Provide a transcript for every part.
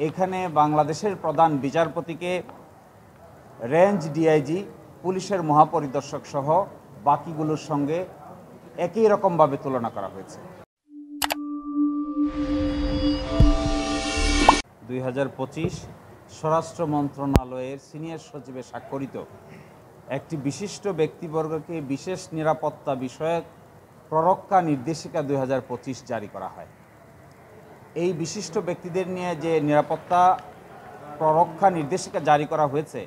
এখানে বাংলাদেশের প্রধান বিচারপতিকে রেঞ্জ ডিআইজি, পুলিশের মহাপরিদর্শক সহ বাকিগুলোর সঙ্গে একই রকমভাবে তুলনা করা হয়েছে। 2025 স্বরাষ্ট্র মন্ত্রণালয়ের সিনিয়র সচিবে স্বাক্ষরিত একটি বিশিষ্ট ব্যক্তিবর্গকে বিশেষ নিরাপত্তা বিষয়ক প্ররক্ষা নির্দেশিকা 2025 জারি করা হয়। এই বিশিষ্ট ব্যক্তিদের নিয়ে যে নিরাপত্তা প্ররক্ষা নির্দেশিকা জারি করা হয়েছে,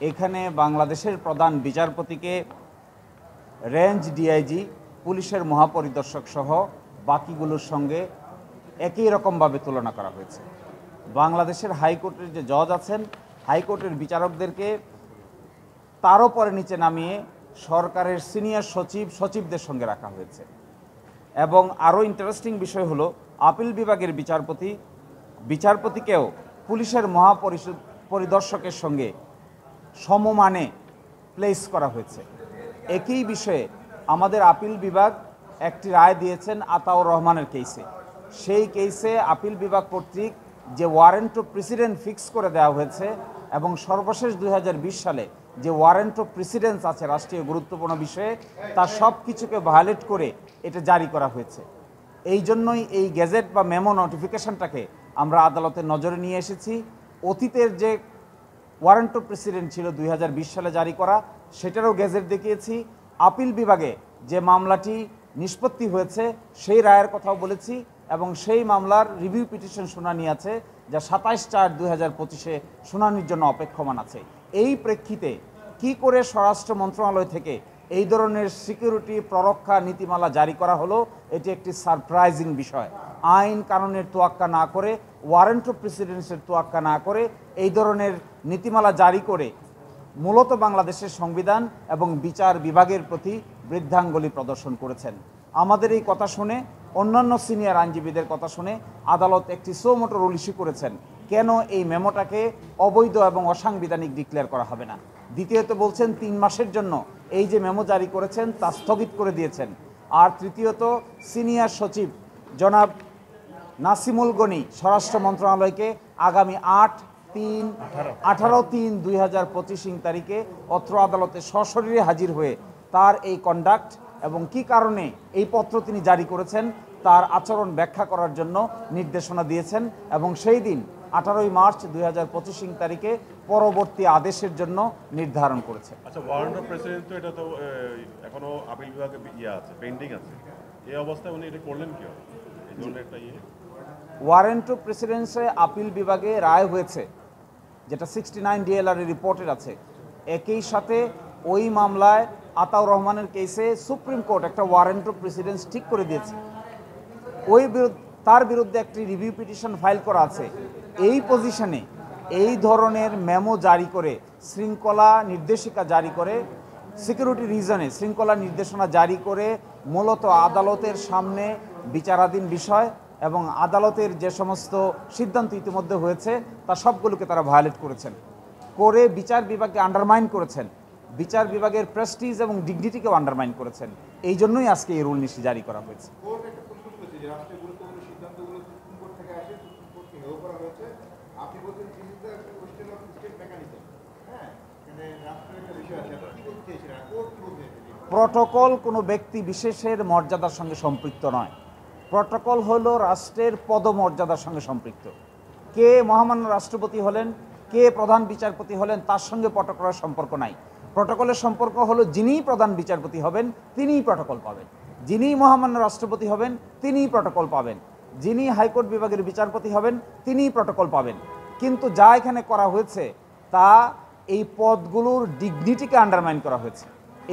এখানে বাংলাদেশের প্রধান বিচারপতিকে রেঞ্জ ডিআইজি, পুলিশের মহাপরিদর্শক সহ বাকিগুলোর সঙ্গে একই রকমভাবে তুলনা করা হয়েছে। বাংলাদেশের হাইকোর্টের যে জজ আছেন, হাইকোর্টের বিচারকদেরকে তারও পরে নিচে নামিয়ে সরকারের সিনিয়র সচিবদের সঙ্গে রাখা হয়েছে। এবং আরও ইন্টারেস্টিং বিষয় হলো, আপিল বিভাগের বিচারপতিকেও পুলিশের মহাপরিদর্শকের সঙ্গে সমমানে প্লেস করা হয়েছে। একই বিষয়ে আমাদের আপিল বিভাগ একটি রায় দিয়েছেন আতাউর রহমানের কেসে। সেই কেসে আপিল বিভাগ কর্তৃক যে ওয়ারেন্ট অফ প্রেসিডেন্ট ফিক্স করে দেওয়া হয়েছে এবং সর্বশেষ 2020 সালে যে ওয়ারেন্ট অফ প্রেসিডেন্স আছে রাষ্ট্রীয় গুরুত্বপূর্ণ বিষয়ে, তার সব কিছুকে ভায়োলেট করে এটা জারি করা হয়েছে। এই জন্যই এই গেজেট বা মেমো নোটিফিকেশনটাকে আমরা আদালতের নজরে নিয়ে এসেছি। অতীতের যে ওয়ারেন্ট অফ প্রেসিডেন্ট ছিল 2020 সালে জারি করা, সেটারও গেজেট দেখিয়েছি। আপিল বিভাগে যে মামলাটি নিষ্পত্তি হয়েছে সেই রায়ের কথাও বলেছি এবং সেই মামলার রিভিউ পিটিশন শুনানি আছে, যা 27/4/2025 শুনানির জন্য অপেক্ষমান আছে। এই প্রেক্ষিতে কি করে স্বরাষ্ট্র মন্ত্রণালয় থেকে এই ধরনের সিকিউরিটি প্ররক্ষা নীতিমালা জারি করা হলো, এটি একটি সারপ্রাইজিং বিষয়। আইন কানুনের তোয়াক্কা না করে, ওয়ারেন্ট অফ প্রেসিডেন্সের তোয়াক্কা না করে এই ধরনের নীতিমালা জারি করে মূলত বাংলাদেশের সংবিধান এবং বিচার বিভাগের প্রতি বৃদ্ধাঙ্গুলি প্রদর্শন করেছেন। আমাদের এই কথা শুনে, অন্যান্য সিনিয়র আইনজীবীদের কথা শুনে আদালত একটি সো মোটো রুল ইস্যু করেছেন, কেন এই মেমোটাকে অবৈধ এবং অসাংবিধানিক ডিক্লেয়ার করা হবে না। দ্বিতীয়ত বলছেন 3 মাসের জন্য এই যে মেমো জারি করেছেন তা স্থগিত করে দিয়েছেন। আর তৃতীয়ত সিনিয়র সচিব জনাব নাসিমুল গনি স্বরাষ্ট্র মন্ত্রণালয়কে আগামী 18/3/2025 তারিখে অত্র আদালতে সশরীরে হাজির হয়ে তার এই কন্ডাক্ট এবং কি কারণে এই পত্র তিনি জারি করেছেন তার আচরণ ব্যাখ্যা করার জন্য নির্দেশনা দিয়েছেন এবং সেই দিন 18 মার্চ 2025 তারিখে পরবর্তী আদেশের জন্য নির্ধারণ করেছে। আচ্ছা, ওয়ারেন্ট অফ প্রেসিডেন্ট তো এটা তো এখনো আপিল বিভাগে আছে, পেন্ডিং আছে। এই অবস্থায় উনি এটা করলেন কি হবে? এই জন্য একটা ওয়ারেন্ট অফ প্রেসিডেন্সে আপিল বিভাগে রায় হয়েছে, যেটা 69 DLR রিপোর্টের আছে। একই সাথে ওই মামলায় আতাউর রহমানের কেসে সুপ্রিম কোর্ট একটা ওয়ারেন্ট অফ প্রেসিডেন্স ঠিক করে দিয়েছে। তার বিরুদ্ধে একটি রিভিউ পিটিশন ফাইল করা আছে। এই পজিশনে এই ধরনের মেমো জারি করে, শৃঙ্খলা নির্দেশিকা জারি করে, সিকিউরিটি রিজনে শৃঙ্খলা নির্দেশনা জারি করে মূলত আদালতের সামনে বিচারাধীন বিষয় এবং আদালতের যে সমস্ত সিদ্ধান্ত ইতিমধ্যে হয়েছে তা সবগুলোকে তারা ভায়োলেট করেছেন, করে বিচার বিভাগকে আন্ডারমাইন করেছেন, বিচার বিভাগের প্রেস্টিজ এবং ডিগনিটিকেও আন্ডারমাইন করেছেন। এই জন্যই আজকে এই রুল নিশ্চয় জারি করা হয়েছে। প্রটোকল কোনো ব্যক্তি বিশেষের মর্যাদার সঙ্গে সম্পৃক্ত নয়। প্রটোকল হলো রাষ্ট্রের পদমর্যাদার সঙ্গে সম্পৃক্ত। কে মহামান্য রাষ্ট্রপতি হলেন, কে প্রধান বিচারপতি হলেন, তার সঙ্গে প্রটোকলের সম্পর্ক নাই। প্রটোকলের সম্পর্ক হলো যিনিই প্রধান বিচারপতি হবেন তিনিই প্রটোকল পাবেন, যিনিই মহামান্য রাষ্ট্রপতি হবেন তিনিই প্রটোকল পাবেন, যিনি হাইকোর্ট বিভাগের বিচারপতি হবেন তিনিই প্রটোকল পাবেন। কিন্তু যা এখানে করা হয়েছে তা এই পদগুলোর ডিগনিটিকে আন্ডারমাইন করা হয়েছে,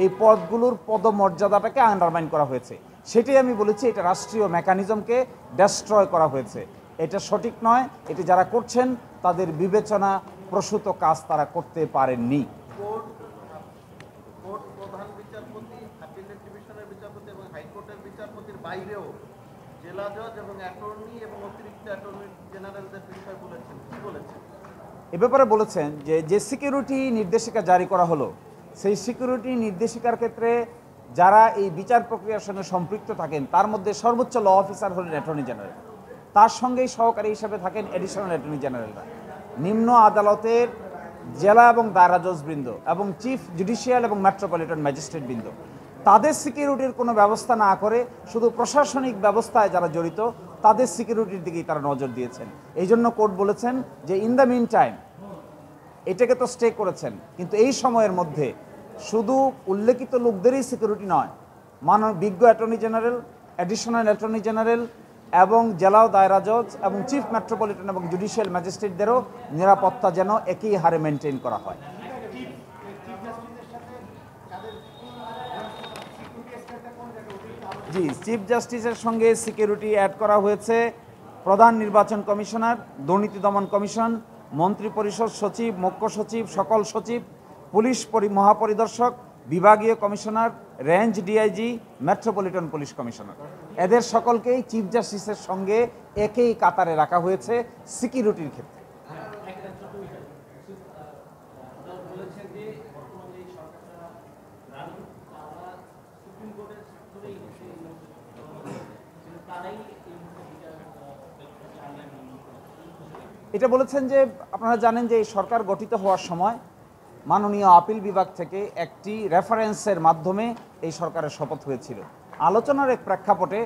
এই পদগুলোর পদমর্যাদাটাকে আন্ডারমাইন করা হয়েছে। সেটাই আমি বলেছি, এটা রাষ্ট্রীয় মেকানিজমকে ডেস্ট্রয় করা হয়েছে। এটা সঠিক নয়। এটি যারা করছেন তাদের বিবেচনা প্রসূত কাজ তারা করতে পারেননি। প্রধান বিচারপতি, আপিলেট ডিভিশনের বিচারপতি এবং হাইকোর্টের বিচারপতির বাইরেও জেলা জজ এবং অ্যাটর্নি এবং অতিরিক্ত অ্যাটর্নি জেনারেলদের বিষয় বলেছেন, কি বলেছেন? এ ব্যাপারে বলেছেন যে সিকিউরিটি নির্দেশিকা জারি করা হলো, সেই সিকিউরিটি নির্দেশিকার ক্ষেত্রে যারা এই বিচার প্রক্রিয়ার সঙ্গে সম্পৃক্ত থাকেন তার মধ্যে সর্বোচ্চ ল অফিসার হলেন অ্যাটর্নি জেনারেল। তার সঙ্গেই সহকারী হিসেবে থাকেন অ্যাডিশনাল অ্যাটর্নি জেনারেলরা। নিম্ন আদালতের জেলা এবং দায়রা জজবৃন্দ এবং চিফ জুডিশিয়াল এবং মেট্রোপলিটন ম্যাজিস্ট্রেট বৃন্দ তাদের সিকিউরিটির কোনো ব্যবস্থা না করে শুধু প্রশাসনিক ব্যবস্থায় যারা জড়িত তাদের সিকিউরিটির দিকেই তারা নজর দিয়েছেন। এই জন্য কোর্ট বলেছেন যে ইন দ্য মিন টাইম এটাকে তো স্টে করেছেন, কিন্তু এই সময়ের মধ্যে শুধু উল্লেখিত লোকদেরই সিকিউরিটি নয়, বিজ্ঞ attorney general, additional attorney general এবং জেলা ও দায়রা জজ এবং চিফ মেট্রোপলিটন এবং জুডিশিয়াল ম্যাজিস্ট্রেটদেরও নিরাপত্তা যেন একই হারে মেনটেন করা হয়। জি, চিফ জাস্টিসের সঙ্গে সিকিউরিটি অ্যাড করা হয়েছে প্রধান নির্বাচন কমিশনার, দুর্নীতি দমন কমিশন, মন্ত্রিপরিষদ সচিব, মুখ্য সচিব, সকল সচিব, পুলিশ মহাপরিদর্শক, বিভাগীয় commissioner, range DIG, metropolitan police commissioner, এদের সকলকেই চিফ জাস্টিসের সঙ্গে একই কাতারে রাখা হয়েছে সিকিউরিটির ক্ষেত্রে। এটা বলেছেন যে আপনারা জানেন যে এই সরকার গঠিত হওয়ার সময় মাননীয় আপিল বিভাগ থেকে একটি রেফারেন্সের মাধ্যমে এই সরকারের শপথ হয়েছিল। আলোচনার এক প্রেক্ষাপটে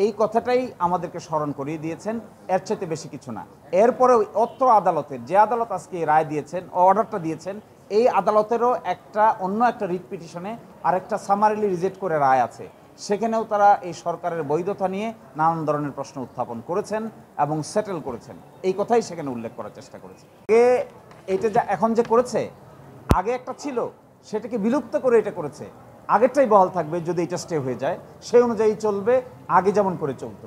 এই কথাটাই আমাদেরকে স্মরণ করিয়ে দিয়েছেন, এর চাইতে বেশি কিছু না। এরপরে অত্র আদালতের যে আদালত আজকে এই রায় দিয়েছেন, অর্ডারটা দিয়েছেন, এই আদালতেরও অন্য একটা রিট পিটিশনে আরেকটা সামারিলি রিজেক্ট করে রায় আছে, সেখানেও তারা এই সরকারের বৈধতা নিয়ে নানান ধরনের প্রশ্ন উত্থাপন করেছেন এবং সেটেল করেছেন। এই কথাই সেখানে উল্লেখ করার চেষ্টা করেছে। এটা যা এখন যে করেছে, আগে একটা ছিল সেটাকে বিলুপ্ত করে এটা করেছে। আগেরটাই বহাল থাকবে, যদি এটা স্টে হয়ে যায় সেই অনুযায়ী চলবে, আগে যেমন করে চলতো।